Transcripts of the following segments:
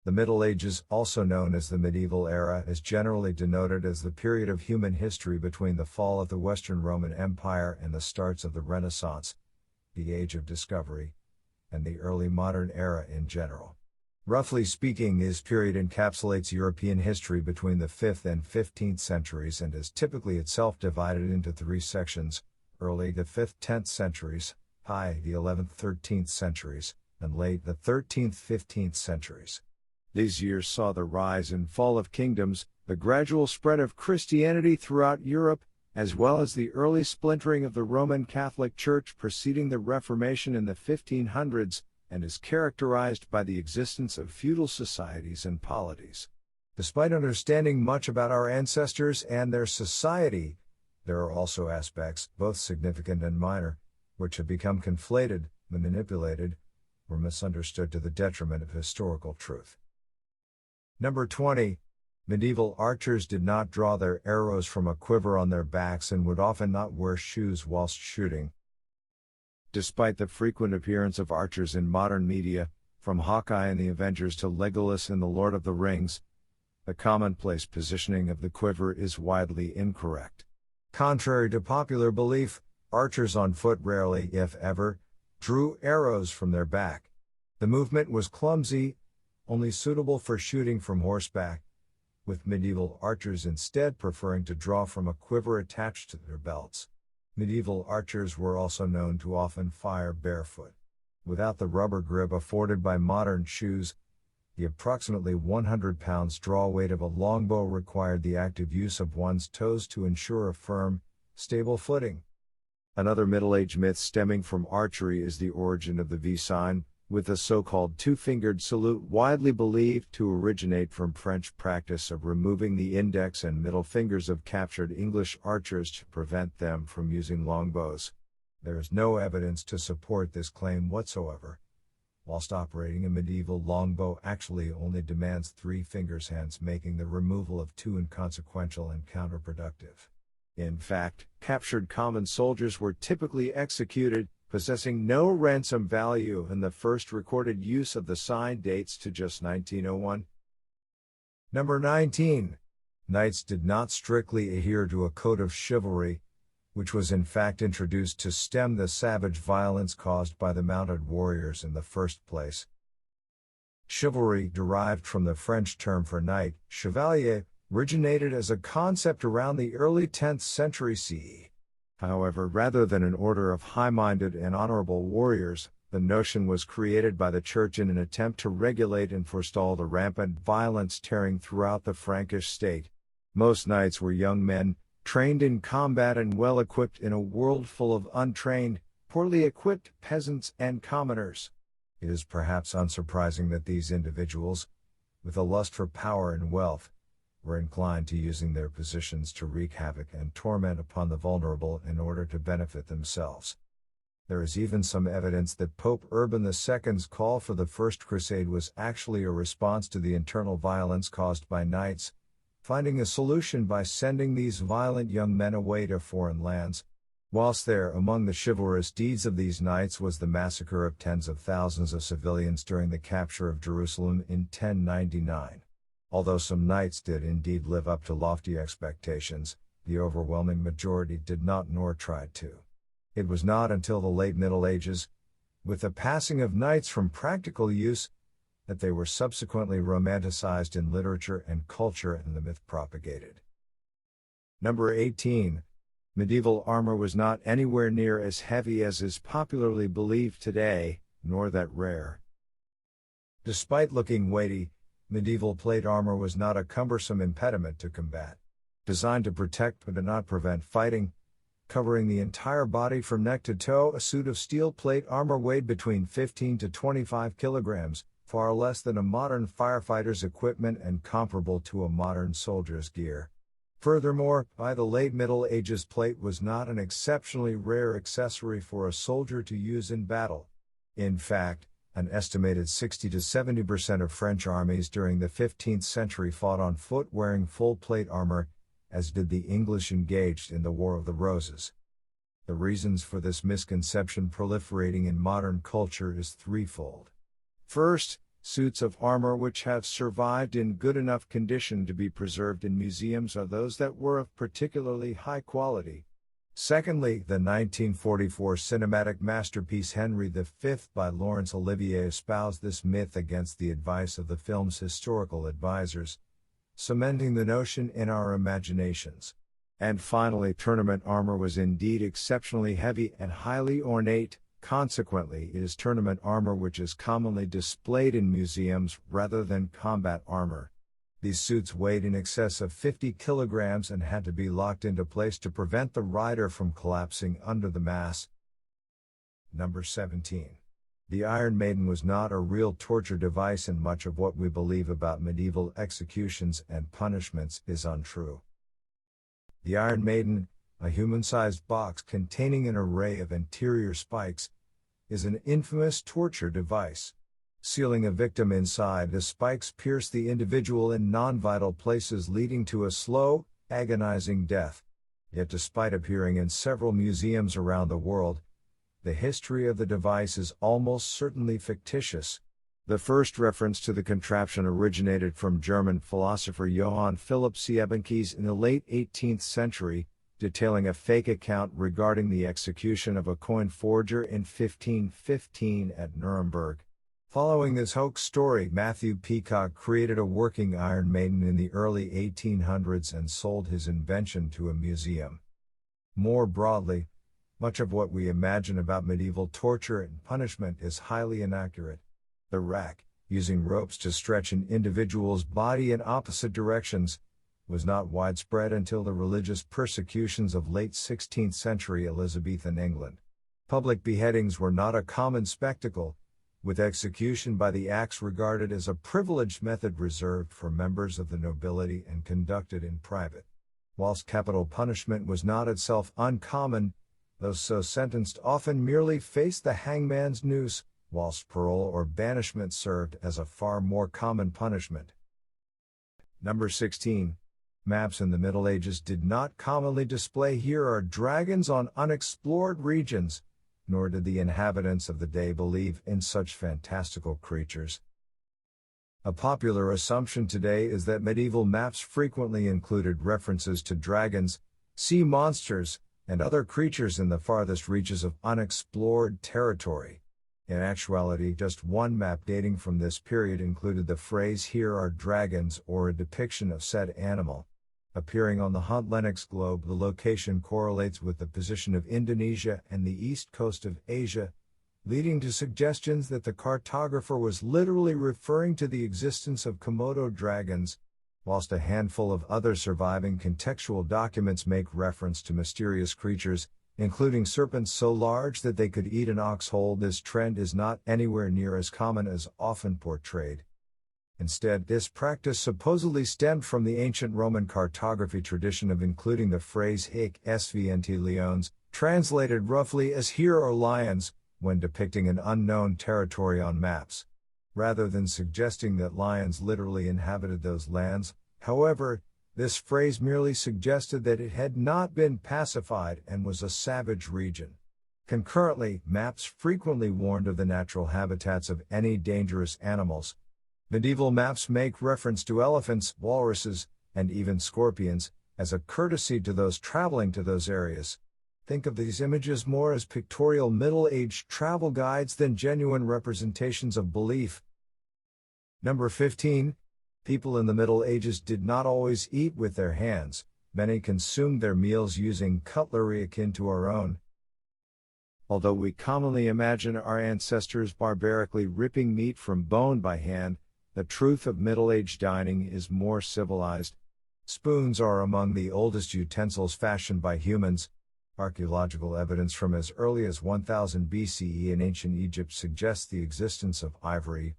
The Middle Ages, also known as the medieval era, is generally denoted as the period of human history between the fall of the Western Roman Empire and the starts of the Renaissance, the Age of Discovery, and the early modern era in general. Roughly speaking, this period encapsulates European history between the 5th and 15th centuries and is typically itself divided into three sections: early the 5th 10th centuries, high the 11th 13th centuries, and late the 13th 15th centuries. These years saw the rise and fall of kingdoms, the gradual spread of Christianity throughout Europe, as well as the early splintering of the Roman Catholic Church preceding the Reformation in the 1500s, and is characterized by the existence of feudal societies and polities. Despite understanding much about our ancestors and their society, there are also aspects, both significant and minor, which have become conflated, manipulated, or misunderstood to the detriment of historical truth. Number 20. Medieval archers did not draw their arrows from a quiver on their backs and would often not wear shoes whilst shooting. Despite the frequent appearance of archers in modern media, from Hawkeye in the Avengers to Legolas in The Lord of the Rings, the commonplace positioning of the quiver is widely incorrect. Contrary to popular belief, archers on foot rarely, if ever, drew arrows from their back. The movement was clumsy, only suitable for shooting from horseback, with medieval archers instead preferring to draw from a quiver attached to their belts. Medieval archers were also known to often fire barefoot. Without the rubber grip afforded by modern shoes, the approximately 100 pounds draw weight of a longbow required the active use of one's toes to ensure a firm, stable footing. Another Middle Age myth stemming from archery is the origin of the V sign, with the so-called two-fingered salute widely believed to originate from French practice of removing the index and middle fingers of captured English archers to prevent them from using longbows. There is no evidence to support this claim whatsoever. Whilst operating a medieval longbow actually only demands 3 fingers, hence making the removal of 2 inconsequential and counterproductive. In fact, captured common soldiers were typically executed, possessing no ransom value, and the first recorded use of the sign dates to just 1901. Number 19. Knights did not strictly adhere to a code of chivalry, which was in fact introduced to stem the savage violence caused by the mounted warriors in the first place. Chivalry, derived from the French term for knight, chevalier, originated as a concept around the early 10th century CE. However, rather than an order of high-minded and honorable warriors, the notion was created by the Church in an attempt to regulate and forestall the rampant violence tearing throughout the Frankish state. Most knights were young men, trained in combat and well-equipped in a world full of untrained, poorly equipped peasants and commoners. It is perhaps unsurprising that these individuals, with a lust for power and wealth, were inclined to using their positions to wreak havoc and torment upon the vulnerable in order to benefit themselves. There is even some evidence that Pope Urban II's call for the First Crusade was actually a response to the internal violence caused by knights, finding a solution by sending these violent young men away to foreign lands. Whilst there, among the chivalrous deeds of these knights was the massacre of tens of thousands of civilians during the capture of Jerusalem in 1099. Although some knights did indeed live up to lofty expectations, the overwhelming majority did not nor tried to. It was not until the late Middle Ages, with the passing of knights from practical use, that they were subsequently romanticized in literature and culture and the myth propagated. Number 18. Medieval armor was not anywhere near as heavy as is popularly believed today, nor that rare. Despite looking weighty, medieval plate armor was not a cumbersome impediment to combat. Designed to protect but to not prevent fighting, covering the entire body from neck to toe, a suit of steel plate armor weighed between 15 to 25 kilograms, far less than a modern firefighter's equipment and comparable to a modern soldier's gear. Furthermore, by the late Middle Ages, plate was not an exceptionally rare accessory for a soldier to use in battle. In fact, an estimated 60 to 70% of French armies during the 15th century fought on foot wearing full plate armor, as did the English engaged in the War of the Roses. The reasons for this misconception proliferating in modern culture is threefold. First, Suits of armor which have survived in good enough condition to be preserved in museums are those that were of particularly high quality. Secondly, the 1944 cinematic masterpiece Henry V by Laurence Olivier espoused this myth against the advice of the film's historical advisors, cementing the notion in our imaginations. And finally, tournament armor was indeed exceptionally heavy and highly ornate. Consequently, it is tournament armor which is commonly displayed in museums rather than combat armor. These suits weighed in excess of 50 kilograms and had to be locked into place to prevent the rider from collapsing under the mass. Number 17. The Iron Maiden was not a real torture device, and much of what we believe about medieval executions and punishments is untrue. The Iron Maiden, a human-sized box containing an array of interior spikes, is an infamous torture device. Sealing a victim inside, the spikes pierce the individual in non-vital places, leading to a slow, agonizing death. Yet despite appearing in several museums around the world, the history of the device is almost certainly fictitious. The first reference to the contraption originated from German philosopher Johann Philipp Siebenkees in the late 18th century, detailing a fake account regarding the execution of a coin forger in 1515 at Nuremberg. Following this hoax story, Matthew Peacock created a working Iron Maiden in the early 1800s and sold his invention to a museum. More broadly, much of what we imagine about medieval torture and punishment is highly inaccurate. The rack, using ropes to stretch an individual's body in opposite directions, was not widespread until the religious persecutions of late 16th century Elizabethan England. Public beheadings were not a common spectacle, with execution by the axe regarded as a privileged method reserved for members of the nobility and conducted in private. Whilst capital punishment was not itself uncommon, those so sentenced often merely faced the hangman's noose, whilst parole or banishment served as a far more common punishment. Number 16. Maps in the Middle Ages did not commonly display "here are dragons" on unexplored regions, nor did the inhabitants of the day believe in such fantastical creatures. A popular assumption today is that medieval maps frequently included references to dragons, sea monsters, and other creatures in the farthest reaches of unexplored territory. In actuality, just one map dating from this period included the phrase "here are dragons" or a depiction of said animal. Appearing on the Hunt Lennox globe, the location correlates with the position of Indonesia and the east coast of Asia, leading to suggestions that the cartographer was literally referring to the existence of Komodo dragons, whilst a handful of other surviving contextual documents make reference to mysterious creatures, including serpents so large that they could eat an ox whole. This trend is not anywhere near as common as often portrayed. Instead, this practice supposedly stemmed from the ancient Roman cartography tradition of including the phrase "hic svnt leones," translated roughly as "here are lions," when depicting an unknown territory on maps. Rather than suggesting that lions literally inhabited those lands, however, this phrase merely suggested that it had not been pacified and was a savage region. Concurrently, maps frequently warned of the natural habitats of any dangerous animals. Medieval maps make reference to elephants, walruses, and even scorpions, as a courtesy to those traveling to those areas. Think of these images more as pictorial middle-aged travel guides than genuine representations of belief. Number 15. People in the Middle Ages did not always eat with their hands. Many consumed their meals using cutlery akin to our own. Although we commonly imagine our ancestors barbarically ripping meat from bone by hand, the truth of Middle-Age dining is more civilized. Spoons are among the oldest utensils fashioned by humans. Archaeological evidence from as early as 1000 BCE in ancient Egypt suggests the existence of ivory,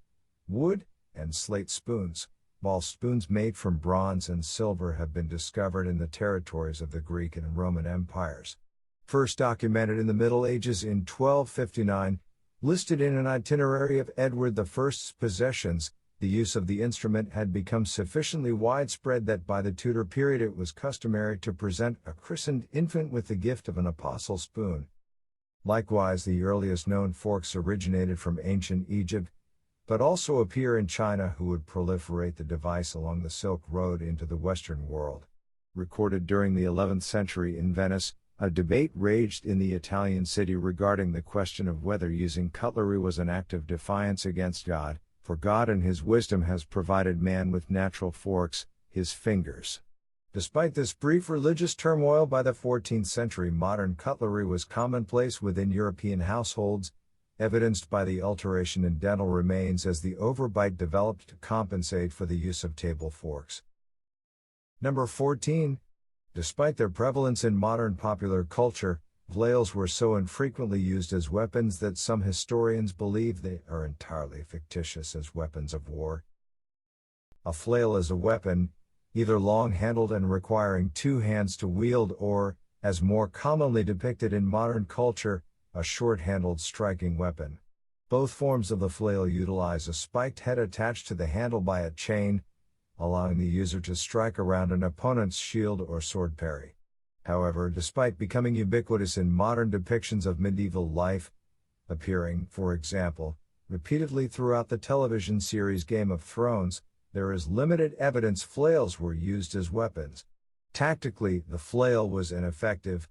wood, and slate spoons, while spoons made from bronze and silver have been discovered in the territories of the Greek and Roman empires. First documented in the Middle Ages in 1259, listed in an itinerary of Edward I's possessions, the use of the instrument had become sufficiently widespread that by the Tudor period it was customary to present a christened infant with the gift of an apostle spoon. Likewise, the earliest known forks originated from ancient Egypt, but also appear in China, who would proliferate the device along the Silk Road into the Western world. Recorded during the 11th century in Venice, a debate raged in the Italian city regarding the question of whether using cutlery was an act of defiance against God, for God in His wisdom has provided man with natural forks, his fingers. Despite this brief religious turmoil, by the 14th century modern cutlery was commonplace within European households, evidenced by the alteration in dental remains as the overbite developed to compensate for the use of table forks. Number 14. Despite their prevalence in modern popular culture, flails were so infrequently used as weapons that some historians believe they are entirely fictitious as weapons of war. A flail is a weapon, either long-handled and requiring two hands to wield or, as more commonly depicted in modern culture, a short-handled striking weapon. Both forms of the flail utilize a spiked head attached to the handle by a chain, allowing the user to strike around an opponent's shield or sword parry. However, despite becoming ubiquitous in modern depictions of medieval life, appearing, for example, repeatedly throughout the television series Game of Thrones, there is limited evidence flails were used as weapons. Tactically, the flail was ineffective,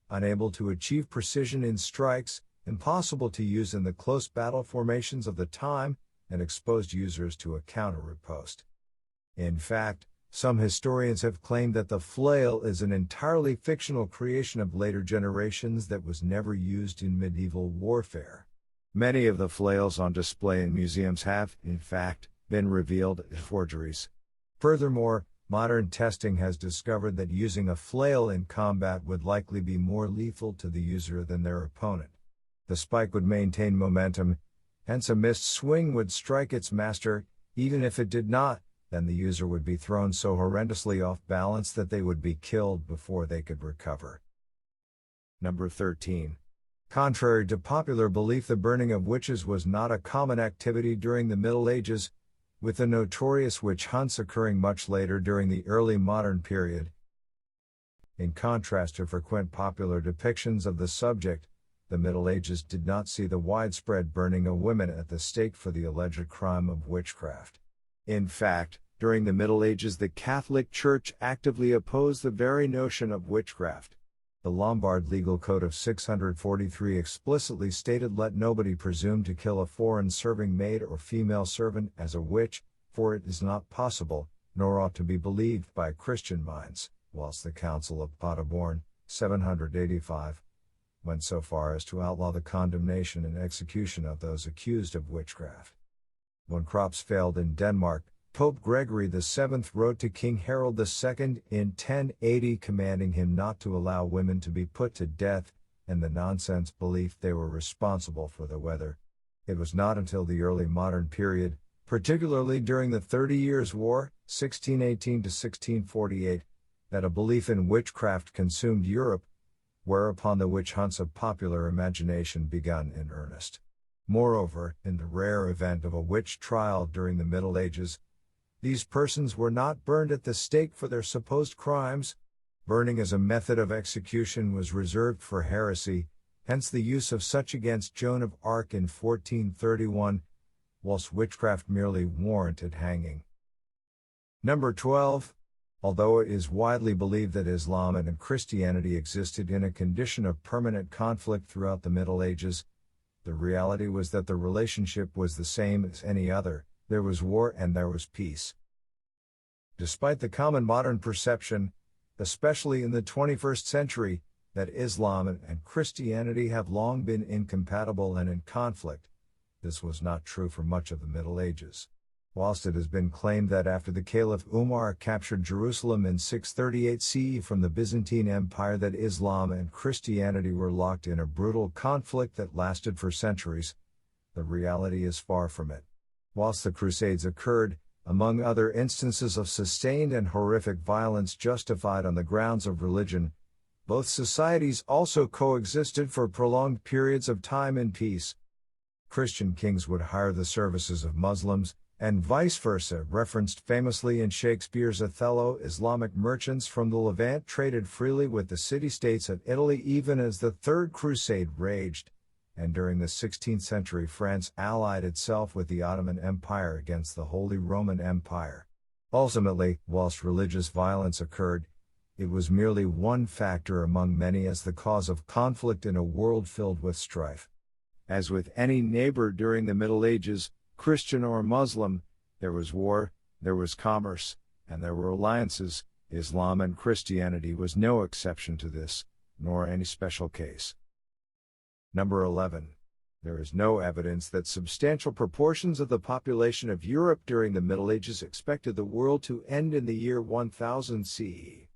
unable to achieve precision in strikes, impossible to use in the close battle formations of the time, and exposed users to a counter-riposte. In fact, some historians have claimed that the flail is an entirely fictional creation of later generations that was never used in medieval warfare. Many of the flails on display in museums have, in fact, been revealed as forgeries. Furthermore, modern testing has discovered that using a flail in combat would likely be more lethal to the user than their opponent. The spike would maintain momentum, hence a missed swing would strike its master. Even if it did not, then the user would be thrown so horrendously off balance that they would be killed before they could recover. Number 13. Contrary to popular belief, the burning of witches was not a common activity during the Middle Ages, with the notorious witch hunts occurring much later during the early modern period. In contrast to frequent popular depictions of the subject, the Middle Ages did not see the widespread burning of women at the stake for the alleged crime of witchcraft. In fact, during the Middle Ages the Catholic Church actively opposed the very notion of witchcraft. The Lombard Legal Code of 643 explicitly stated, "Let nobody presume to kill a foreign serving maid or female servant as a witch, for it is not possible, nor ought to be believed by Christian minds," whilst the Council of Paderborn, 785, went so far as to outlaw the condemnation and execution of those accused of witchcraft. When crops failed in Denmark, Pope Gregory VII wrote to King Harold II in 1080 commanding him not to allow women to be put to death, and the nonsense belief they were responsible for the weather. It was not until the early modern period, particularly during the 30 Years' War, 1618 to 1648, that a belief in witchcraft consumed Europe, whereupon the witch hunts of popular imagination began in earnest. Moreover, in the rare event of a witch trial during the Middle Ages, these persons were not burned at the stake for their supposed crimes. Burning as a method of execution was reserved for heresy, hence the use of such against Joan of Arc in 1431, whilst witchcraft merely warranted hanging. Number 12. Although it is widely believed that Islam and Christianity existed in a condition of permanent conflict throughout the Middle Ages, the reality was that the relationship was the same as any other: there was war and there was peace. Despite the common modern perception, especially in the 21st century, that Islam and Christianity have long been incompatible and in conflict, this was not true for much of the Middle Ages. Whilst it has been claimed that after the Caliph Umar captured Jerusalem in 638 CE from the Byzantine Empire that Islam and Christianity were locked in a brutal conflict that lasted for centuries, the reality is far from it. Whilst the Crusades occurred, among other instances of sustained and horrific violence justified on the grounds of religion, both societies also coexisted for prolonged periods of time in peace. Christian kings would hire the services of Muslims, and vice versa, referenced famously in Shakespeare's Othello. Islamic merchants from the Levant traded freely with the city-states of Italy even as the Third Crusade raged, and during the 16th century France allied itself with the Ottoman Empire against the Holy Roman Empire. Ultimately, whilst religious violence occurred, it was merely one factor among many as the cause of conflict in a world filled with strife. As with any neighbor during the Middle Ages, Christian or Muslim, there was war, there was commerce, and there were alliances. Islam and Christianity was no exception to this, nor any special case. Number 11. There is no evidence that substantial proportions of the population of Europe during the Middle Ages expected the world to end in the year 1000 CE.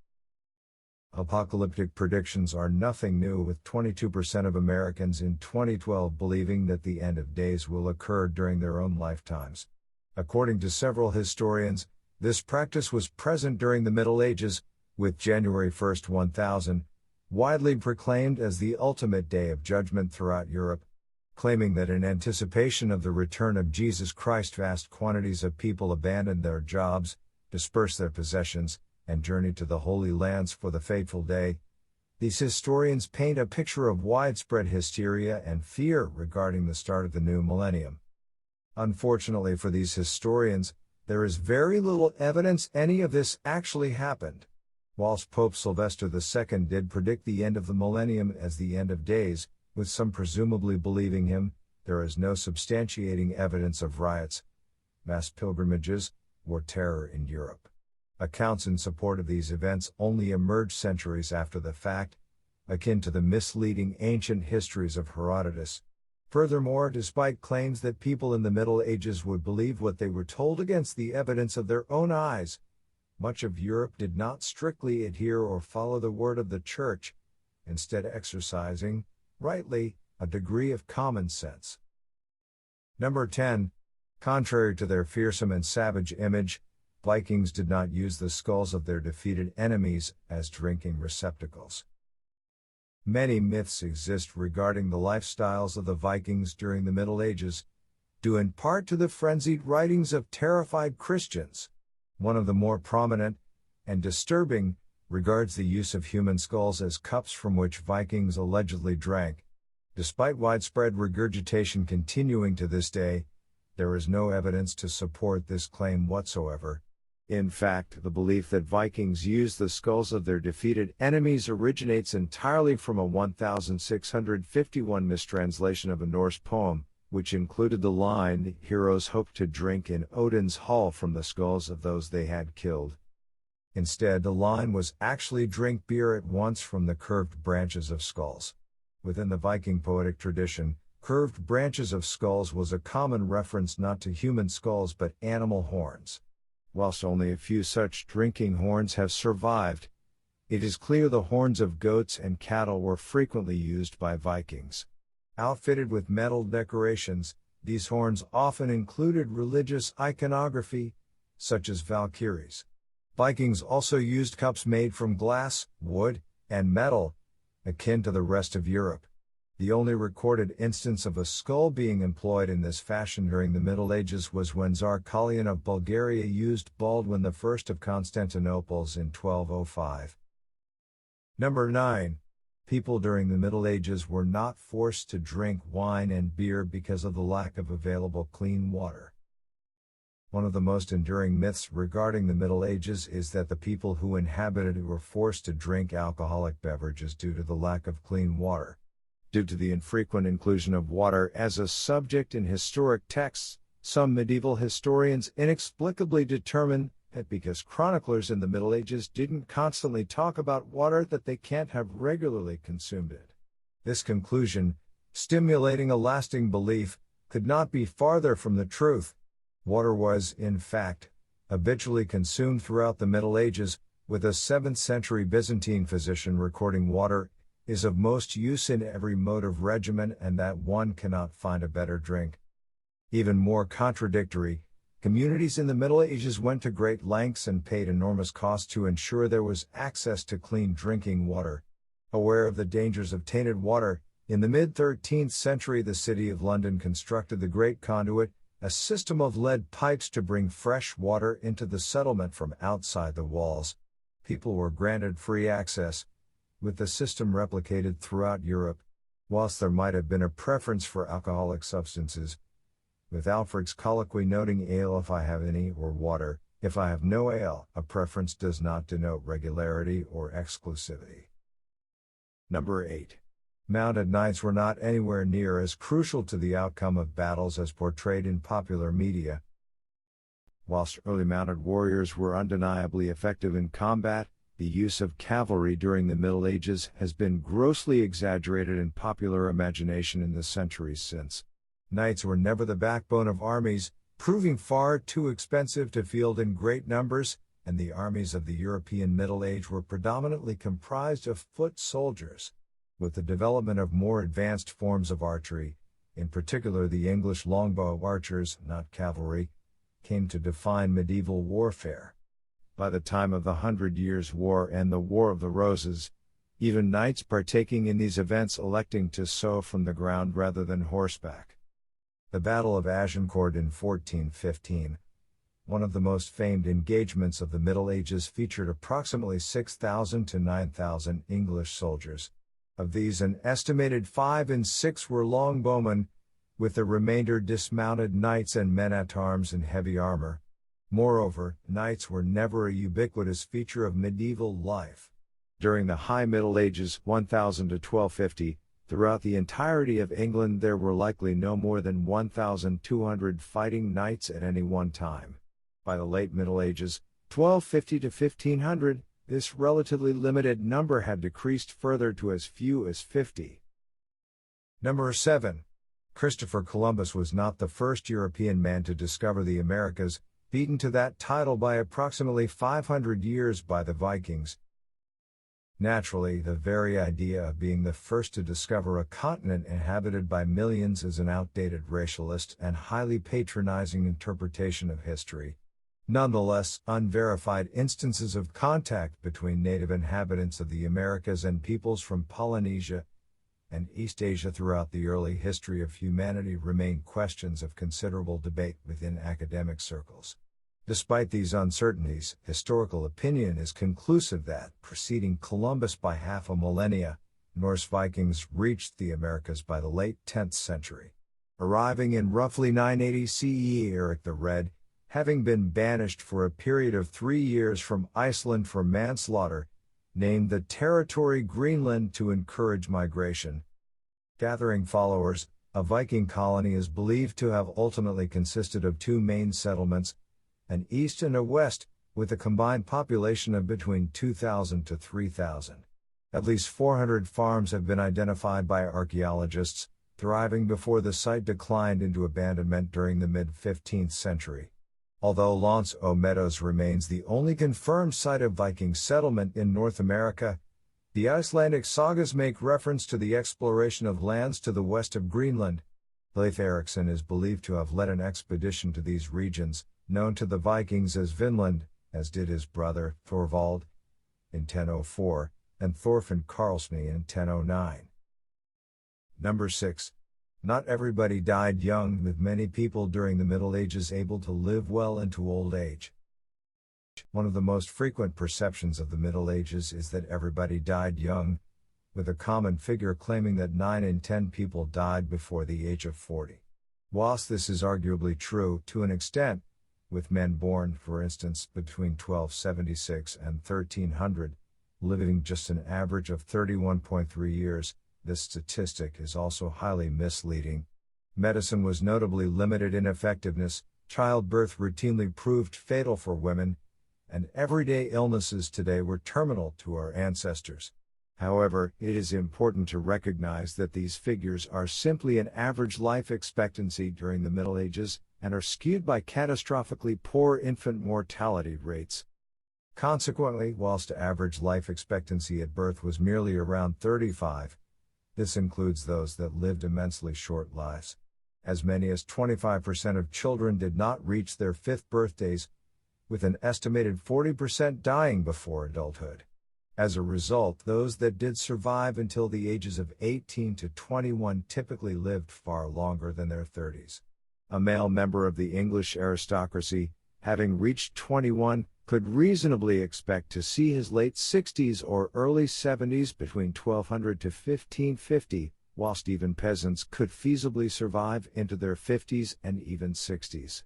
Apocalyptic predictions are nothing new, with 22% of Americans in 2012 believing that the end of days will occur during their own lifetimes. According to several historians, this practice was present during the Middle Ages, with January 1, 1000, widely proclaimed as the ultimate day of judgment throughout Europe, claiming that in anticipation of the return of Jesus Christ, vast quantities of people abandoned their jobs, dispersed their possessions, and journeyed to the Holy Lands for the fateful day. These historians paint a picture of widespread hysteria and fear regarding the start of the new millennium. Unfortunately for these historians, there is very little evidence any of this actually happened. Whilst Pope Sylvester II did predict the end of the millennium as the end of days, with some presumably believing him, there is no substantiating evidence of riots, mass pilgrimages, or terror in Europe. Accounts in support of these events only emerged centuries after the fact, akin to the misleading ancient histories of Herodotus. Furthermore, despite claims that people in the Middle Ages would believe what they were told against the evidence of their own eyes, much of Europe did not strictly adhere or follow the word of the Church, instead exercising, rightly, a degree of common sense. Number 10. Contrary to their fearsome and savage image, Vikings did not use the skulls of their defeated enemies as drinking receptacles. Many myths exist regarding the lifestyles of the Vikings during the Middle Ages, due in part to the frenzied writings of terrified Christians. One of the more prominent, and disturbing, regards the use of human skulls as cups from which Vikings allegedly drank. Despite widespread regurgitation continuing to this day, there is no evidence to support this claim whatsoever. In fact, the belief that Vikings used the skulls of their defeated enemies originates entirely from a 1651 mistranslation of a Norse poem, which included the line, "Heroes hoped to drink in Odin's hall from the skulls of those they had killed." Instead, the line was actually "drink beer at once from the curved branches of skulls." Within the Viking poetic tradition, curved branches of skulls was a common reference not to human skulls but animal horns. Whilst only a few such drinking horns have survived, it is clear the horns of goats and cattle were frequently used by Vikings. Outfitted with metal decorations, these horns often included religious iconography, such as Valkyries. Vikings also used cups made from glass, wood, and metal, akin to the rest of Europe. The only recorded instance of a skull being employed in this fashion during the Middle Ages was when Tsar Kalian of Bulgaria used Baldwin I of Constantinople's in 1205. Number 9. People during the Middle Ages were not forced to drink wine and beer because of the lack of available clean water. One of the most enduring myths regarding the Middle Ages is that the people who inhabited it were forced to drink alcoholic beverages due to the lack of clean water. Due to the infrequent inclusion of water as a subject in historic texts, some medieval historians inexplicably determine that because chroniclers in the Middle Ages didn't constantly talk about water that they can't have regularly consumed it. This conclusion, stimulating a lasting belief, could not be farther from the truth. Water was, in fact, habitually consumed throughout the Middle Ages, with a 7th century Byzantine physician recording water is of most use in every mode of regimen and that one cannot find a better drink. Even more contradictory, communities in the Middle Ages went to great lengths and paid enormous costs to ensure there was access to clean drinking water. Aware of the dangers of tainted water, in the mid-13th century the City of London constructed the Great Conduit, a system of lead pipes to bring fresh water into the settlement from outside the walls. People were granted free access, with the system replicated throughout Europe. Whilst there might have been a preference for alcoholic substances, with Alfred's colloquy noting ale if I have any, or water, if I have no ale, a preference does not denote regularity or exclusivity. Number 8. Mounted knights were not anywhere near as crucial to the outcome of battles as portrayed in popular media. Whilst early mounted warriors were undeniably effective in combat, the use of cavalry during the Middle Ages has been grossly exaggerated in popular imagination in the centuries since. Knights were never the backbone of armies, proving far too expensive to field in great numbers, and the armies of the European Middle Age were predominantly comprised of foot soldiers. With the development of more advanced forms of archery, in particular the English longbow archers, not cavalry, came to define medieval warfare. By the time of the 100 Years' War and the War of the Roses, even knights partaking in these events electing to sow from the ground rather than horseback. The Battle of Agincourt in 1415, one of the most famed engagements of the Middle Ages, featured approximately 6,000 to 9,000 English soldiers. Of these, an estimated 5 in 6 were longbowmen, with the remainder dismounted knights and men-at-arms in heavy armor. Moreover, knights were never a ubiquitous feature of medieval life. During the High Middle Ages 1000 to 1250, throughout the entirety of England there were likely no more than 1,200 fighting knights at any one time. By the late Middle Ages, 1250 to 1500, this relatively limited number had decreased further to as few as 50. Number 7. Christopher Columbus was not the first European man to discover the Americas, beaten to that title by approximately 500 years by the Vikings. Naturally, the very idea of being the first to discover a continent inhabited by millions is an outdated racialist and highly patronizing interpretation of history. Nonetheless, unverified instances of contact between native inhabitants of the Americas and peoples from Polynesia and East Asia throughout the early history of humanity remain questions of considerable debate within academic circles. Despite these uncertainties, historical opinion is conclusive that, preceding Columbus by half a millennia, Norse Vikings reached the Americas by the late 10th century. Arriving in roughly 980 CE, Eric the Red, having been banished for a period of 3 years from Iceland for manslaughter, named the territory Greenland to encourage migration. Gathering followers, a Viking colony is believed to have ultimately consisted of 2 main settlements, an east and a west, with a combined population of between 2,000 to 3,000. At least 400 farms have been identified by archaeologists, thriving before the site declined into abandonment during the mid-15th century. Although L'Anse aux Meadows remains the only confirmed site of Viking settlement in North America, the Icelandic sagas make reference to the exploration of lands to the west of Greenland. Leif Erikson is believed to have led an expedition to these regions, known to the Vikings as Vinland, as did his brother, Thorvald, in 1004, and Thorfinn Karlsny in 1009. Number 6. Not everybody died young, with many people during the Middle Ages able to live well into old age. One of the most frequent perceptions of the Middle Ages is that everybody died young, with a common figure claiming that 9 in 10 people died before the age of 40. Whilst this is arguably true to an extent, with men born, for instance, between 1276 and 1300, living just an average of 31.3 years, this statistic is also highly misleading. Medicine was notably limited in effectiveness, childbirth routinely proved fatal for women, and everyday illnesses today were terminal to our ancestors. However, it is important to recognize that these figures are simply an average life expectancy during the Middle Ages, and are skewed by catastrophically poor infant mortality rates. Consequently, whilst average life expectancy at birth was merely around 35, this includes those that lived immensely short lives. As many as 25% of children did not reach their 5th birthdays, with an estimated 40% dying before adulthood. As a result, those that did survive until the ages of 18 to 21 typically lived far longer than their 30s. A male member of the English aristocracy, having reached 21, could reasonably expect to see his late 60s or early 70s between 1200 to 1550, whilst even peasants could feasibly survive into their 50s and even 60s.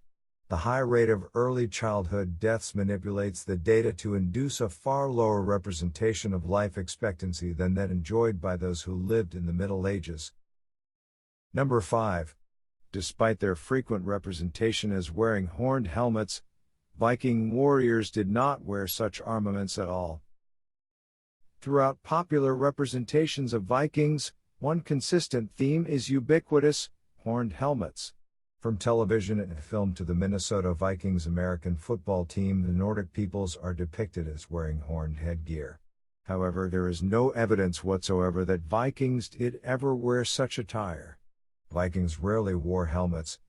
The high rate of early childhood deaths manipulates the data to induce a far lower representation of life expectancy than that enjoyed by those who lived in the Middle Ages. Number 5. Despite their frequent representation as wearing horned helmets, Viking warriors did not wear such armaments at all. Throughout popular representations of Vikings, one consistent theme is ubiquitous, horned helmets. From television and film to the Minnesota Vikings American football team, the Nordic peoples are depicted as wearing horned headgear. However, there is no evidence whatsoever that Vikings did ever wear such attire. Vikings rarely wore helmets,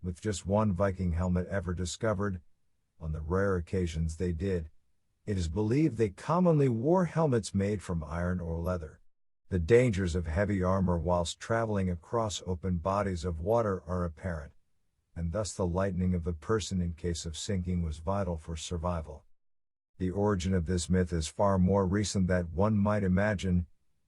with just one Viking helmet ever discovered. On the rare occasions they did, it is believed they commonly wore helmets made from iron or leather. The dangers of heavy armor whilst traveling across open bodies of water are apparent, and thus the lightening of the person in case of sinking was vital for survival. The origin of this myth is far more recent than one might imagine.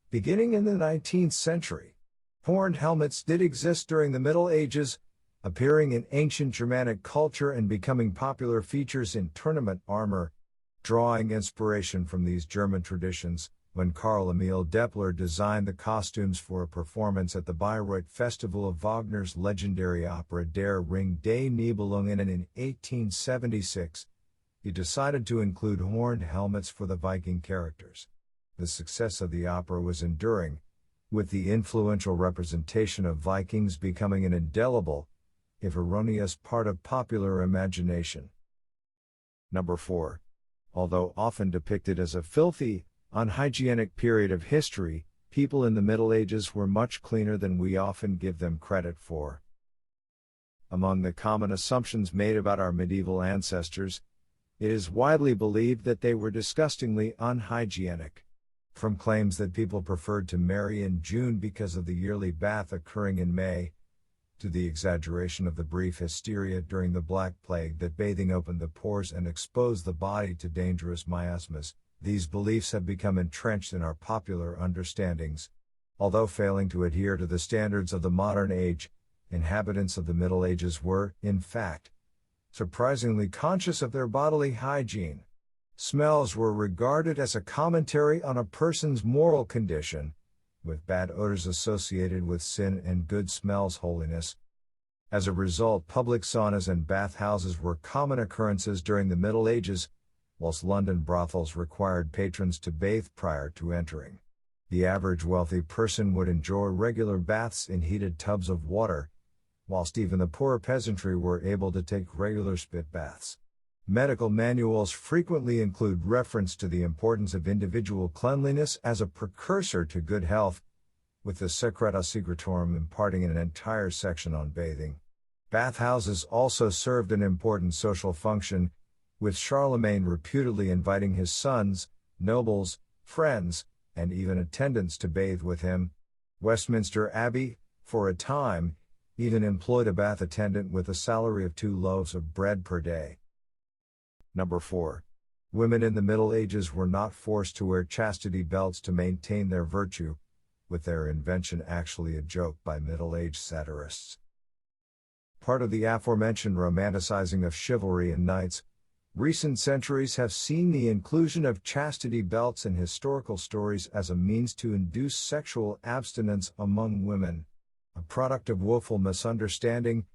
Beginning in the 19th century, horned helmets did exist during the Middle Ages, appearing in ancient Germanic culture and becoming popular features in tournament armor. Drawing inspiration from these German traditions, when Karl Emil Deppler designed the costumes for a performance at the Bayreuth Festival of Wagner's legendary opera Der Ring des Nibelungen in 1876, he decided to include horned helmets for the Viking characters. The success of the opera was enduring, with the influential representation of Vikings becoming an indelible, if erroneous, part of popular imagination. Number 4. Although often depicted as a filthy, unhygienic period of history, people in the Middle Ages were much cleaner than we often give them credit for. Among the common assumptions made about our medieval ancestors, it is widely believed that they were disgustingly unhygienic. From claims that people preferred to marry in June because of the yearly bath occurring in May, to the exaggeration of the brief hysteria during the Black Plague that bathing opened the pores and exposed the body to dangerous miasmas, these beliefs have become entrenched in our popular understandings. Although failing to adhere to the standards of the modern age, inhabitants of the Middle Ages were, in fact, surprisingly conscious of their bodily hygiene. Smells were regarded as a commentary on a person's moral condition, with bad odors associated with sin and good smells holiness. As a result, public saunas and bathhouses were common occurrences during the Middle Ages, whilst London brothels required patrons to bathe prior to entering. The average wealthy person would enjoy regular baths in heated tubs of water, whilst even the poorer peasantry were able to take regular spit baths. Medical manuals frequently include reference to the importance of individual cleanliness as a precursor to good health, with the Secreta Secretorum imparting an entire section on bathing. Bathhouses also served an important social function, with Charlemagne reputedly inviting his sons, nobles, friends, and even attendants to bathe with him. Westminster Abbey, for a time, even employed a bath attendant with a salary of 2 loaves of bread per day. Number 4. Women in the Middle Ages were not forced to wear chastity belts to maintain their virtue, with their invention actually a joke by middle-aged satirists. Part of the aforementioned romanticizing of chivalry and knights, recent centuries have seen the inclusion of chastity belts in historical stories as a means to induce sexual abstinence among women. A product of woeful misunderstanding,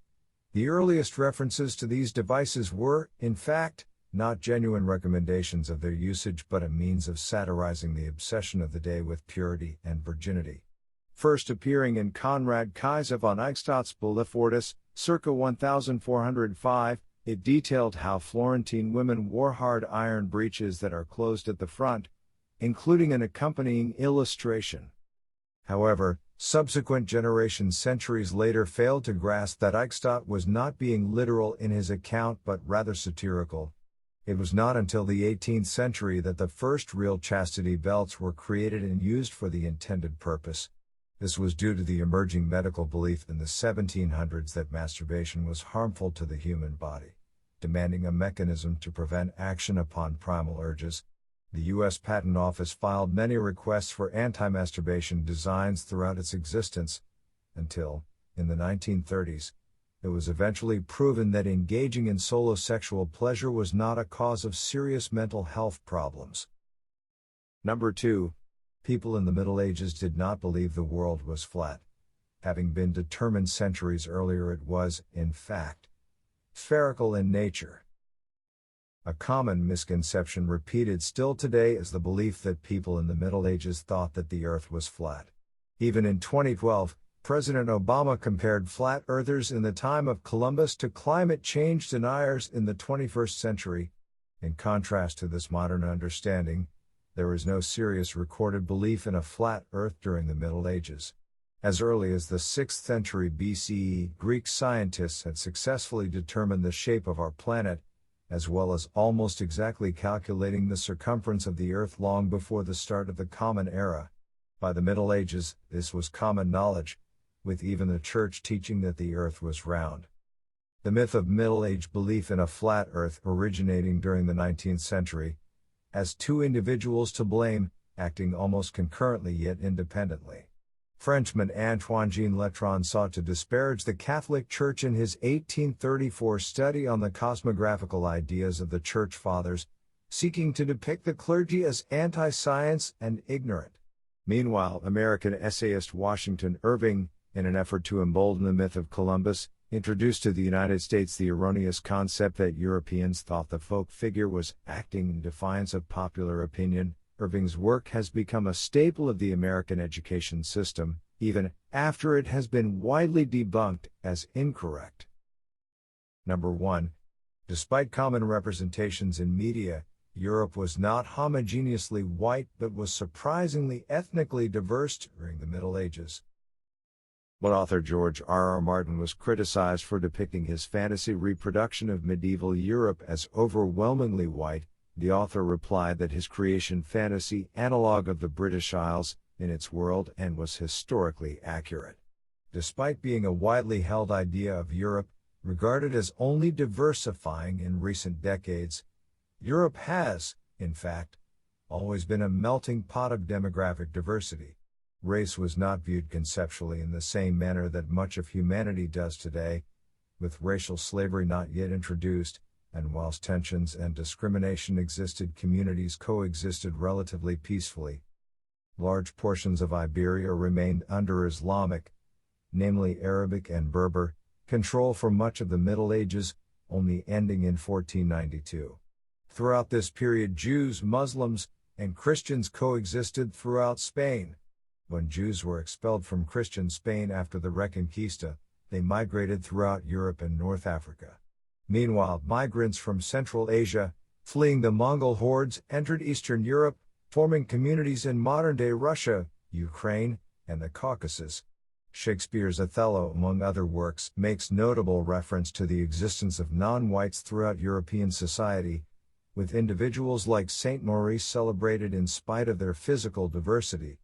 the earliest references to these devices were, in fact, not genuine recommendations of their usage but a means of satirizing the obsession of the day with purity and virginity. First appearing in Conrad Kaiser von Eichstadt's Bellefortis, circa 1405, it detailed how Florentine women wore hard iron breeches that are closed at the front, including an accompanying illustration. However, subsequent generations centuries later failed to grasp that Eichstadt was not being literal in his account but rather satirical. It was not until the 18th century that the first real chastity belts were created and used for the intended purpose. This was due to the emerging medical belief in the 1700s that masturbation was harmful to the human body, demanding a mechanism to prevent action upon primal urges. The U.S. Patent Office filed many requests for anti-masturbation designs throughout its existence, until, in the 1930s, it was eventually proven that engaging in solo sexual pleasure was not a cause of serious mental health problems. Number 2. People in the Middle Ages did not believe the world was flat. Having been determined centuries earlier, it was, in fact, spherical in nature. A common misconception repeated still today is the belief that people in the Middle Ages thought that the Earth was flat. Even in 2012, President Obama compared flat earthers in the time of Columbus to climate change deniers in the 21st century. In contrast to this modern understanding, there is no serious recorded belief in a flat Earth during the Middle Ages. As early as the 6th century BCE, Greek scientists had successfully determined the shape of our planet, as well as almost exactly calculating the circumference of the Earth long before the start of the Common Era. By the Middle Ages, this was common knowledge, with even the Church teaching that the Earth was round. The myth of Middle Age belief in a flat Earth originating during the 19th century, has two individuals to blame, acting almost concurrently yet independently. Frenchman Antoine-Jean Letron sought to disparage the Catholic Church in his 1834 study on the cosmographical ideas of the Church Fathers, seeking to depict the clergy as anti-science and ignorant. Meanwhile, American essayist Washington Irving, in an effort to embolden the myth of Columbus, introduced to the United States the erroneous concept that Europeans thought the folk figure was acting in defiance of popular opinion. Irving's work has become a staple of the American education system, even after it has been widely debunked as incorrect. Number 1. Despite common representations in media, Europe was not homogeneously white but was surprisingly ethnically diverse during the Middle Ages. When author George R. R. Martin was criticized for depicting his fantasy reproduction of medieval Europe as overwhelmingly white, the author replied that his creation fantasy analog of the British Isles, in its world and was historically accurate. Despite being a widely held idea of Europe, regarded as only diversifying in recent decades, Europe has, in fact, always been a melting pot of demographic diversity. Race was not viewed conceptually in the same manner that much of humanity does today, with racial slavery not yet introduced, and whilst tensions and discrimination existed, communities coexisted relatively peacefully. Large portions of Iberia remained under Islamic, namely Arabic and Berber, control for much of the Middle Ages, only ending in 1492. Throughout this period, Jews, Muslims, and Christians coexisted throughout Spain. When Jews were expelled from Christian Spain after the Reconquista, they migrated throughout Europe and North Africa. Meanwhile, migrants from Central Asia, fleeing the Mongol hordes, entered Eastern Europe, forming communities in modern-day Russia, Ukraine, and the Caucasus. Shakespeare's Othello, among other works, makes notable reference to the existence of non-whites throughout European society, with individuals like Saint Maurice celebrated in spite of their physical diversity,